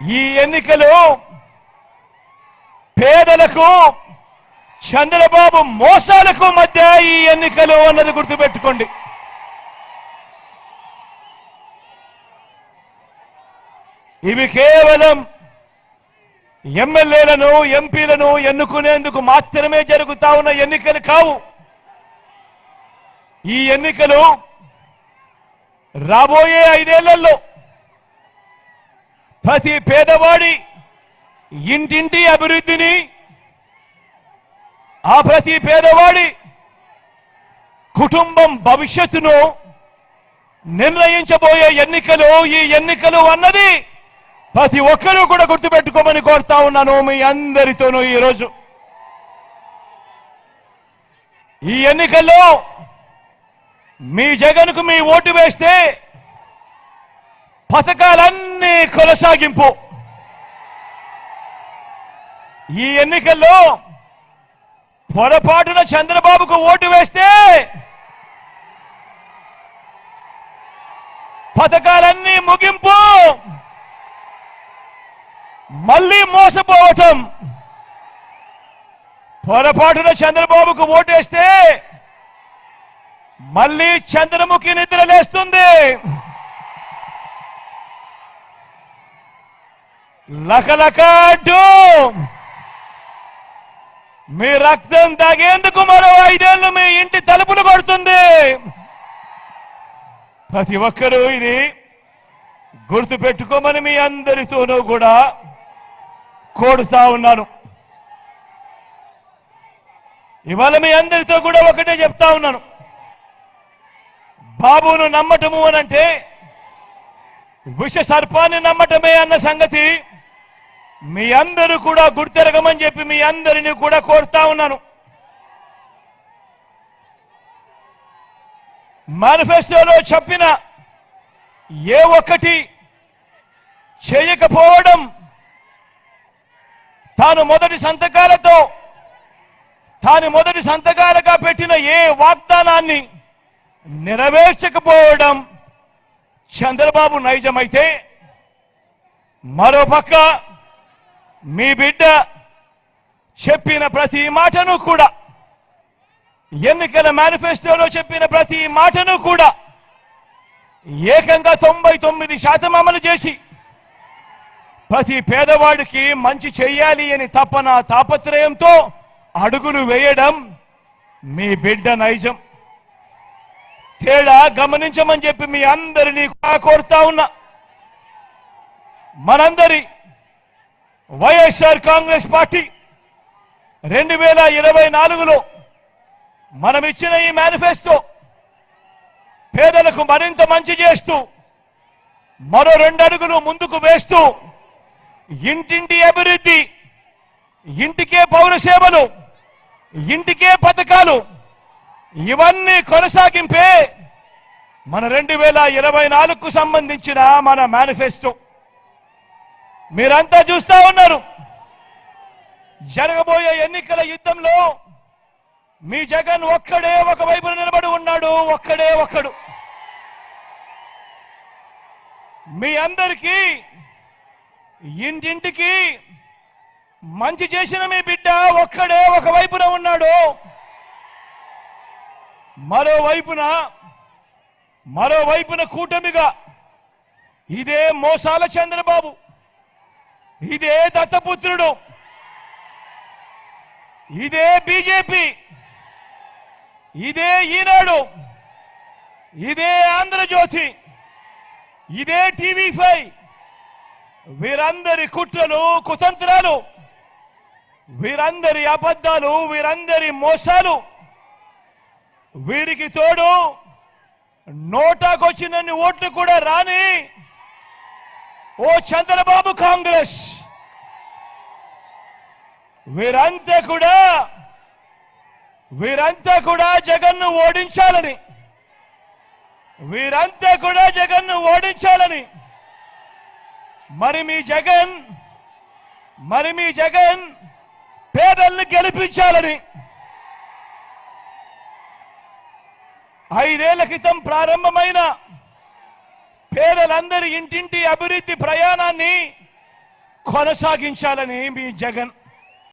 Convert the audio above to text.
ఈ ఎన్నికలు పేదలకు చంద్రబాబు మోసాలకు మధ్య ఈ ఎన్నికలు అన్నది గుర్తుపెట్టుకోండి. ఇవి కేవలం ఎమ్మెల్యేలను ఎంపీలను ఎన్నుకునేందుకు మాత్రమే జరుగుతా ఉన్న ఎన్నికలు కావు. ఈ ఎన్నికలు రాబోయే 5 ఏళ్లలో ప్రతి పేదవాడి ఇంటింటి అభివృద్ధిని, ఆ ప్రతి పేదవాడి కుటుంబం భవిష్యత్తును నిర్ణయించబోయే ఎన్నికలు ఈ ఎన్నికలు అన్నది ప్రతి ఒక్కరూ కూడా గుర్తుపెట్టుకోమని కోరుతా ఉన్నాను మీ అందరితోనూ. ఈరోజు ఈ ఎన్నికల్లో మీ జగన్కు మీ ఓటు వేస్తే పథకాలన్నీ కొనసాగింపు. ఈ ఎన్నికల్లో పొరపాటున చంద్రబాబుకు ఓటు వేస్తే పథకాలన్నీ ముగింపు, మళ్ళీ మోసపోవటం. పొరపాటున చంద్రబాబుకు ఓటేస్తే మళ్ళీ చంద్రముఖి నిద్ర లేస్తుంది. లకలక అంటూ మీ రక్తం తాగేందుకు మరో 5 ఏళ్లు మీ ఇంటి తలుపులు కొడుతుంది. ప్రతి ఒక్కరూ ఇది గుర్తు పెట్టుకోమని మీ అందరితోనూ కూడా కోరుతా ఉన్నాను. ఇవాళ మీ అందరితో కూడా ఒకటే చెప్తా ఉన్నాను. బాబును నమ్మటము అనంటే విష సర్పాన్ని నమ్మటమే అన్న సంగతి మీ అందరూ కూడా గుర్తెరగమని చెప్పి మీ అందరినీ కూడా కోరుతా ఉన్నాను. మేనిఫెస్టోలో చెప్పిన ఏ ఒక్కటి చేయకపోవడం, తాను మొదటి సంతకాలుగా పెట్టిన ఏ వాగ్దానాన్ని నెరవేర్చకపోవడం చంద్రబాబు నైజమైతే, మరోపక్క మీ బిడ్డ చెప్పిన ప్రతి మాటను కూడా, ఎన్నికల మేనిఫెస్టోలో చెప్పిన ప్రతి మాటను కూడా ఏకంగా 99% అమలు చేసి ప్రతి పేదవాడికి మంచి చెయ్యాలి అని తపన తాపత్రయంతో అడుగులు వేయడం మీ బిడ్డ నైజం. తేడా గమనించమని చెప్పి మీ అందరినీ కోరుతా ఉన్నా. మనందరి వైఎస్ఆర్ కాంగ్రెస్ పార్టీ 2024లో మనం ఇచ్చిన ఈ మేనిఫెస్టో పేదలకు మరింత మంచి చేస్తూ, మరో 2 అడుగులు ముందుకు వేస్తూ, ఇంటింటి అభివృద్ధి, ఇంటికే పౌర సేవలు, ఇంటికే పథకాలు, ఇవన్నీ కొనసాగింపే మన 2024కు సంబంధించిన మన మేనిఫెస్టో. మీరంతా చూస్తా ఉన్నారు. జరగబోయే ఎన్నికల యుద్ధంలో మీ జగన్ ఒక్కడే ఒకవైపున నిలబడి ఉన్నాడు. ఒక్కడు మీ అందరికీ ఇంటింటికి మంచి చేసిన మీ బిడ్డ ఒక్కడే ఒకవైపున ఉన్నాడు. మరోవైపున కూటమిగా ఇదే మోసాల చంద్రబాబు, ఇదే దత్తపుత్రుడు, ఇదే బీజేపీ, ఇదే ఈనాడు, ఇదే ఆంధ్రజ్యోతి, ఇదే టీవీ5, వీరందరి కుట్రలు కుతంత్రాలు, వీరందరి అబద్ధాలు, వీరందరి మోసాలు, వీరికి తోడు నోటాకొచ్చినన్ని ఓట్లు కూడా రాని ఓ చంద్రబాబు కాంగ్రెస్, వీరంతా కూడా జగన్ను ఓడించాలని, మరి మీ జగన్ పేదల్ని గెలిపించాలని 5 ఏళ్ల క్రితం ప్రారంభమైన పేదలందరి ఇంటింటి అభివృద్ధి ప్రయాణాన్ని కొనసాగించాలని మీ జగన్